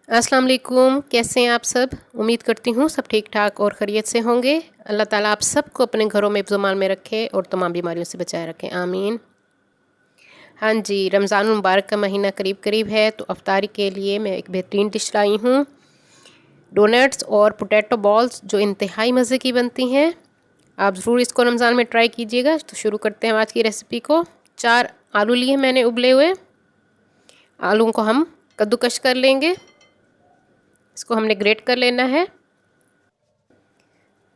अस्सलाम वालेकुम। कैसे हैं आप सब? उम्मीद करती हूँ सब ठीक ठाक और खैरियत से होंगे। अल्लाह ताला आप सबको अपने घरों में हिफ्ज़-ओ-मान में रखे और तमाम बीमारियों से बचाए रखें, आमीन। हाँ जी, रमज़ान मुबारक का महीना करीब करीब है, तो अफ्तारी के लिए मैं एक बेहतरीन डिश लाई हूँ। डोनट्स और पोटैटो बॉल्स जो इंतहाई मज़े की बनती हैं। आप ज़रूर इसको रमज़ान में ट्राई कीजिएगा। तो शुरू करते हैं आज की रेसिपी को। 4 आलू लिए मैंने उबले हुए। आलूओं को हम कद्दूकश कर लेंगे। इसको हमने ग्रेट कर लेना है।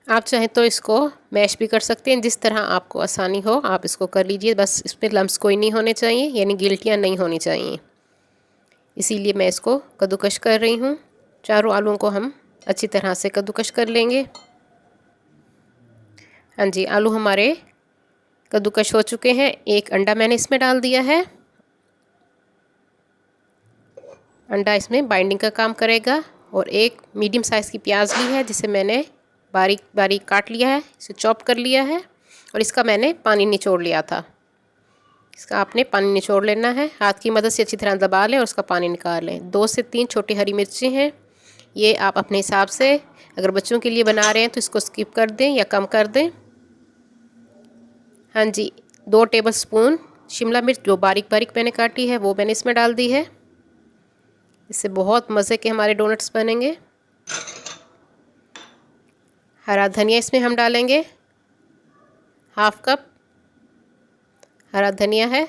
आप चाहें तो इसको मैश भी कर सकते हैं, जिस तरह आपको आसानी हो आप इसको कर लीजिए। बस इसमें लम्स कोई नहीं होने चाहिए, यानी गिल्टियाँ नहीं होनी चाहिए, इसीलिए मैं इसको कद्दूकश कर रही हूँ। चारों आलूओं को हम अच्छी तरह से कद्दूकश कर लेंगे। हाँ जी, आलू हमारे कद्दूकश हो चुके हैं। एक अंडा मैंने इसमें डाल दिया है। अंडा इसमें बाइंडिंग का काम करेगा। और एक मीडियम साइज़ की प्याज ली है, जिसे मैंने बारीक बारीक काट लिया है, इसे चॉप कर लिया है। और इसका मैंने पानी निचोड़ लिया था। इसका आपने पानी निचोड़ लेना है, हाथ की मदद से अच्छी तरह दबा लें और उसका पानी निकाल लें। 2 से 3 छोटी हरी मिर्ची हैं, ये आप अपने हिसाब से, अगर बच्चों के लिए बना रहे हैं तो इसको स्किप कर दें या कम कर दें। हाँ जी, 2 टेबलस्पून शिमला मिर्च जो बारीक बारीक मैंने काटी है वो मैंने इसमें डाल दी है। इससे बहुत मज़े के हमारे डोनट्स बनेंगे। हरा धनिया इसमें हम डालेंगे, हाफ कप हरा धनिया है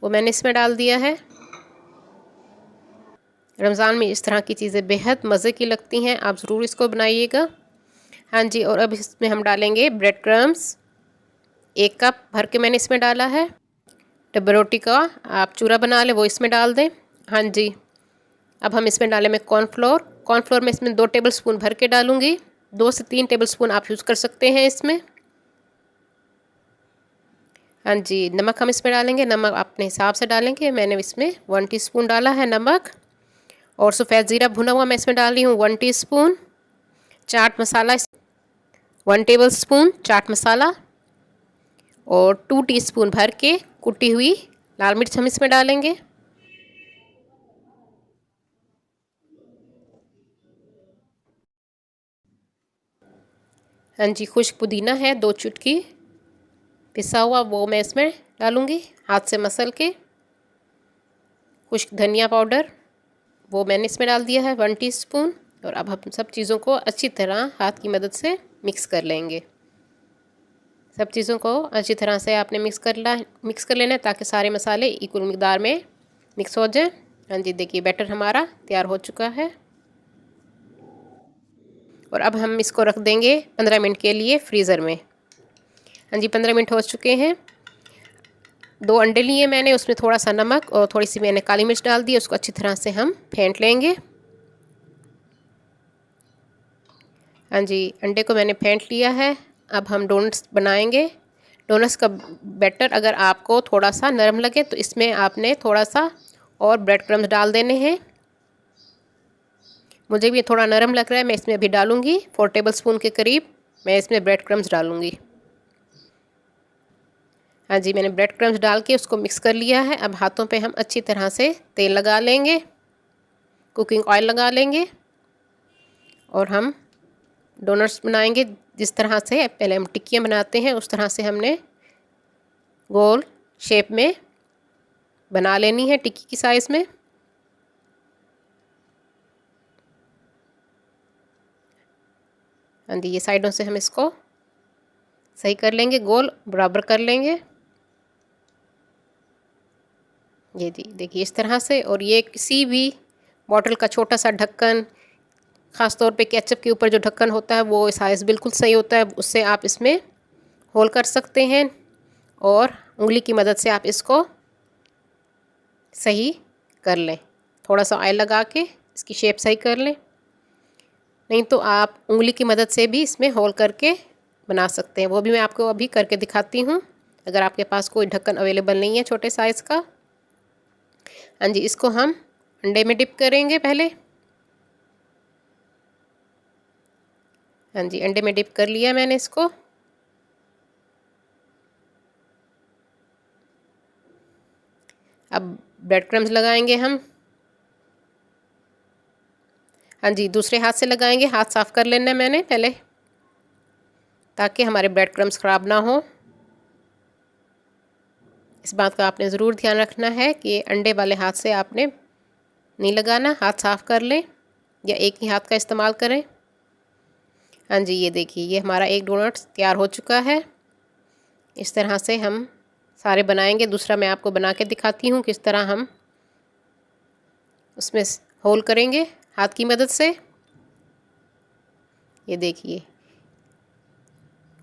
वो मैंने इसमें डाल दिया है। रमज़ान में इस तरह की चीज़ें बेहद मज़े की लगती हैं, आप ज़रूर इसको बनाइएगा। हाँ जी, और अब इसमें हम डालेंगे ब्रेड क्रम्स। 1 कप भर के मैंने इसमें डाला है। डब्बा रोटी का आप चूरा बना लें वो इसमें डाल दें। हाँ जी, अब हम इसमें डालेंगे कॉर्नफ्लोर। कॉर्नफ्लोर में इसमें 2 टेबलस्पून भर के डालूँगी। 2 से 3 टेबलस्पून आप यूज़ कर सकते हैं इसमें। हाँ जी, नमक हम इसमें डालेंगे, नमक अपने हिसाब से डालेंगे। मैंने इसमें 1 टीस्पून डाला है नमक। और सफ़ेद ज़ीरा भुना हुआ मैं इसमें डाल रही हूँ 1 टीस्पून। चाट मसाला 1 टेबलस्पून चाट मसाला। और 2 टीस्पून भर के कुटी हुई लाल मिर्च हम इसमें डालेंगे। हाँ जी, खुश्क पुदीना है 2 चुटकी पिसा हुआ, वो मैं इसमें डालूँगी हाथ से मसल के। खुश्क धनिया पाउडर वो मैंने इसमें डाल दिया है 1 टीस्पून। और अब हम सब चीज़ों को अच्छी तरह हाथ की मदद से मिक्स कर लेंगे। सब चीज़ों को अच्छी तरह से आपने मिक्स कर लेना है, ताकि सारे मसाले इक्वल मिकदार में मिक्स हो जाए। हाँ जी, देखिए बैटर हमारा तैयार हो चुका है। और अब हम इसको रख देंगे 15 मिनट के लिए फ्रीज़र में। हाँ जी, 15 मिनट हो चुके हैं। 2 अंडे लिए मैंने, उसमें थोड़ा सा नमक और थोड़ी सी मैंने काली मिर्च डाल दी। उसको अच्छी तरह से हम फेंट लेंगे। हाँ जी, अंडे को मैंने फेंट लिया है। अब हम डोनट्स बनाएंगे। डोनट्स का बैटर अगर आपको थोड़ा सा नरम लगे तो इसमें आपने थोड़ा सा और ब्रेड क्रम्स डाल देने हैं। मुझे भी थोड़ा नरम लग रहा है, मैं इसमें अभी डालूँगी 4 टेबलस्पून के करीब मैं इसमें ब्रेड क्रम्स डालूँगी। हाँ जी, मैंने ब्रेड क्रम्स डाल के उसको मिक्स कर लिया है। अब हाथों पे हम अच्छी तरह से तेल लगा लेंगे, कुकिंग ऑयल लगा लेंगे। और हम डोनट्स बनाएंगे जिस तरह से पहले हम टिक्कियाँ बनाते हैं, उस तरह से हमने गोल शेप में बना लेनी है टिक्की की साइज़ में। हाँ जी, ये साइडों से हम इसको सही कर लेंगे, गोल बराबर कर लेंगे। ये जी देखिए इस तरह से। और ये किसी भी बॉटल का छोटा सा ढक्कन, ख़ास तौर पे केचप के ऊपर जो ढक्कन होता है वो साइज़ बिल्कुल सही होता है, उससे आप इसमें होल कर सकते हैं। और उंगली की मदद से आप इसको सही कर लें, थोड़ा सा ऑयल लगा के इसकी शेप सही कर लें। नहीं तो आप उंगली की मदद से भी इसमें होल करके बना सकते हैं, वो भी मैं आपको अभी करके दिखाती हूँ, अगर आपके पास कोई ढक्कन अवेलेबल नहीं है छोटे साइज़ का। हाँ जी, इसको हम अंडे में डिप करेंगे पहले। हाँ जी, अंडे में डिप कर लिया मैंने इसको। अब ब्रेड क्रम्स लगाएंगे हम। हाँ जी, दूसरे हाथ से लगाएंगे। हाथ साफ़ कर लेना है मैंने पहले, ताकि हमारे ब्रेड क्रम्स ख़राब ना हो। इस बात का आपने ज़रूर ध्यान रखना है कि अंडे वाले हाथ से आपने नहीं लगाना। हाथ साफ़ कर लें या एक ही हाथ का इस्तेमाल करें। हाँ जी, ये देखिए, ये हमारा एक डोनट्स तैयार हो चुका है। इस तरह से हम सारे बनाएंगे। दूसरा मैं आपको बना के दिखाती हूँ किस तरह हम उसमें होल करेंगे हाथ की मदद से। ये देखिए,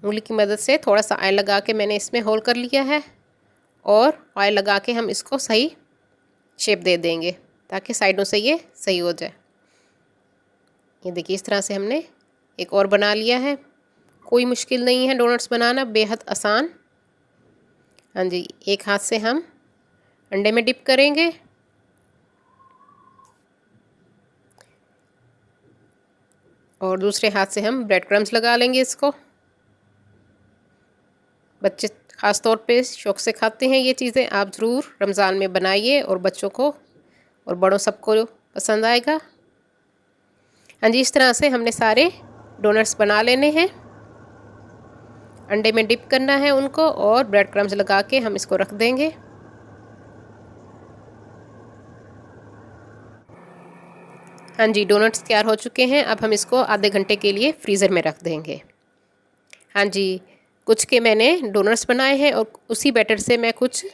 उंगली की मदद से थोड़ा सा ऑयल लगा के मैंने इसमें होल कर लिया है, और ऑयल लगा के हम इसको सही शेप दे देंगे ताकि साइडों से ये सही हो जाए। ये देखिए, इस तरह से हमने एक और बना लिया है। कोई मुश्किल नहीं है डोनट्स बनाना, बेहद आसान। हाँ जी, एक हाथ से हम अंडे में डिप करेंगे और दूसरे हाथ से हम ब्रेड क्रम्स लगा लेंगे इसको। बच्चे ख़ास तौर पे शौक़ से खाते हैं ये चीज़ें। आप ज़रूर रमज़ान में बनाइए और बच्चों को और बड़ों सबको पसंद आएगा। हाँ जी, इस तरह से हमने सारे डोनट्स बना लेने हैं। अंडे में डिप करना है उनको और ब्रेड क्रम्स लगा के हम इसको रख देंगे। हाँ जी, डोनट्स तैयार हो चुके हैं। अब हम इसको आधे घंटे के लिए फ्रीज़र में रख देंगे। हाँ जी, कुछ के मैंने डोनट्स बनाए हैं और उसी बैटर से मैं कुछ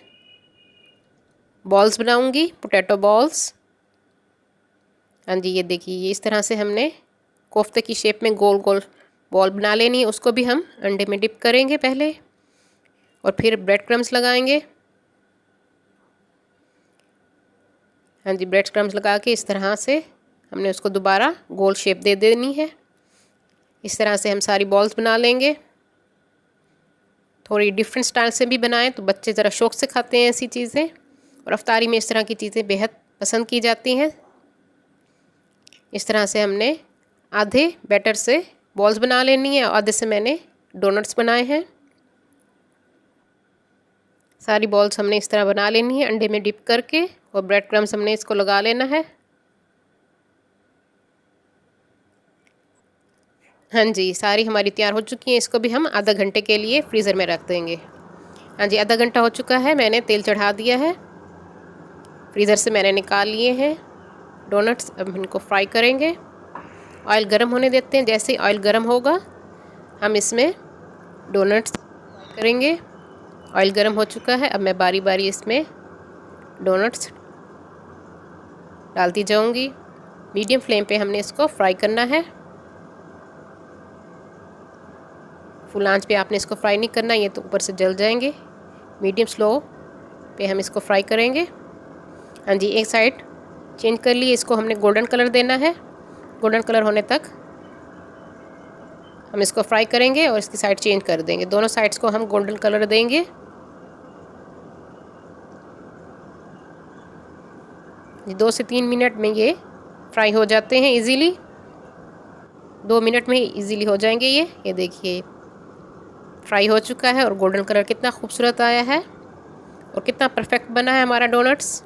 बॉल्स बनाऊंगी, पोटैटो बॉल्स। हाँ जी, ये देखिए, ये इस तरह से हमने कोफ्ते की शेप में गोल गोल बॉल बना लेनी है। उसको भी हम अंडे में डिप करेंगे पहले और फिर ब्रेड क्रम्स लगाएंगे। हाँ जी, ब्रेड क्रम्स लगा के इस तरह से हमने उसको दोबारा गोल शेप दे देनी है। इस तरह से हम सारी बॉल्स बना लेंगे। थोड़ी डिफरेंट स्टाइल से भी बनाएं तो बच्चे ज़रा शौक़ से खाते हैं ऐसी चीज़ें, और अफ्तारी में इस तरह की चीज़ें बेहद पसंद की जाती हैं। इस तरह से हमने आधे बैटर से बॉल्स बना लेनी है और आधे से मैंने डोनट्स बनाए हैं। सारी बॉल्स हमने इस तरह बना लेनी है अंडे में डिप करके, और ब्रेड क्रम्स हमने इसको लगा लेना है। हाँ जी, सारी हमारी तैयार हो चुकी हैं। इसको भी हम आधा घंटे के लिए फ्रीज़र में रख देंगे। हाँ जी, आधा घंटा हो चुका है। मैंने तेल चढ़ा दिया है, फ्रीज़र से मैंने निकाल लिए हैं डोनट्स। अब इनको फ्राई करेंगे। ऑयल गर्म होने देते हैं। जैसे ही ऑयल गर्म होगा हम इसमें डोनट्स करेंगे। ऑयल गर्म हो चुका है। अब मैं बारी बारी इसमें डोनट्स डालती जाऊंगी। मीडियम फ्लेम पे हमने इसको फ्राई करना है। फुल आंच पे आपने इसको फ्राई नहीं करना, ये तो ऊपर से जल जाएंगे। मीडियम स्लो पे हम इसको फ्राई करेंगे। हाँ जी, एक साइड चेंज कर लिए। इसको हमने गोल्डन कलर देना है। गोल्डन कलर होने तक हम इसको फ्राई करेंगे और इसकी साइड चेंज कर देंगे। दोनों साइड्स को हम गोल्डन कलर देंगे। 2 से 3 मिनट में ये फ्राई हो जाते हैं इजीली। 2 मिनट में इजीली हो जाएंगे ये देखिए, फ्राई हो चुका है और गोल्डन कलर कितना खूबसूरत आया है और कितना परफेक्ट बना है हमारा डोनट्स।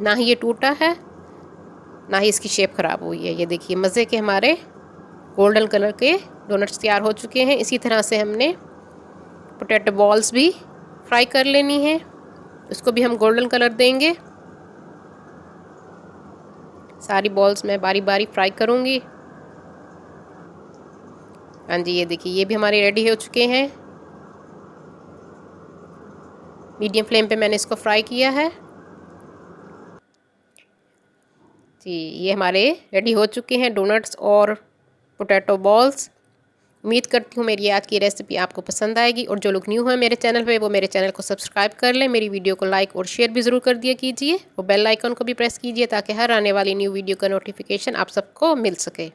ना ही ये टूटा है, ना ही इसकी शेप ख़राब हुई है। ये देखिए, मज़े के हमारे गोल्डन कलर के डोनट्स तैयार हो चुके हैं। इसी तरह से हमने पोटैटो बॉल्स भी फ्राई कर लेनी है। उसको भी हम गोल्डन कलर देंगे। सारी बॉल्स मैं बारी बारी फ्राई करूँगी। हाँ जी, ये देखिए, ये भी हमारे रेडी हो चुके हैं। मीडियम फ्लेम पे मैंने इसको फ्राई किया है। जी, ये हमारे रेडी हो चुके हैं डोनट्स और पोटैटो बॉल्स। उम्मीद करती हूँ मेरी आज की रेसिपी आपको पसंद आएगी, और जो लोग न्यू हैं मेरे चैनल पे वो मेरे चैनल को सब्सक्राइब कर लें। मेरी वीडियो को लाइक और शेयर भी ज़रूर कर दिया कीजिए, और बेल आइकन को भी प्रेस कीजिए ताकि हर आने वाली न्यू वीडियो का नोटिफिकेशन आप सबको मिल सके।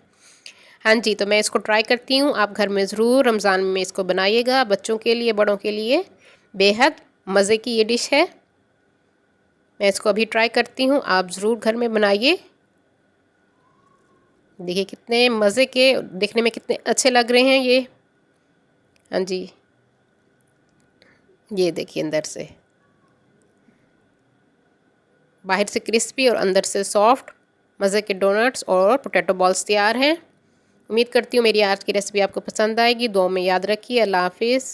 हाँ जी, तो मैं इसको ट्राई करती हूँ। आप घर में ज़रूर रमज़ान में इसको बनाइएगा। बच्चों के लिए, बड़ों के लिए बेहद मज़े की ये डिश है। मैं इसको अभी ट्राई करती हूँ, आप ज़रूर घर में बनाइए। देखिए कितने मज़े के, देखने में कितने अच्छे लग रहे हैं ये। हाँ जी, ये देखिए, अंदर से, बाहर से क्रिस्पी और अंदर से सॉफ्ट। मज़े के डोनट्स और पोटैटो बॉल्स तैयार हैं। उम्मीद करती हूँ मेरी आज की रेसिपी आपको पसंद आएगी। दुआ में याद रखिए। अल्लाह हाफिज़।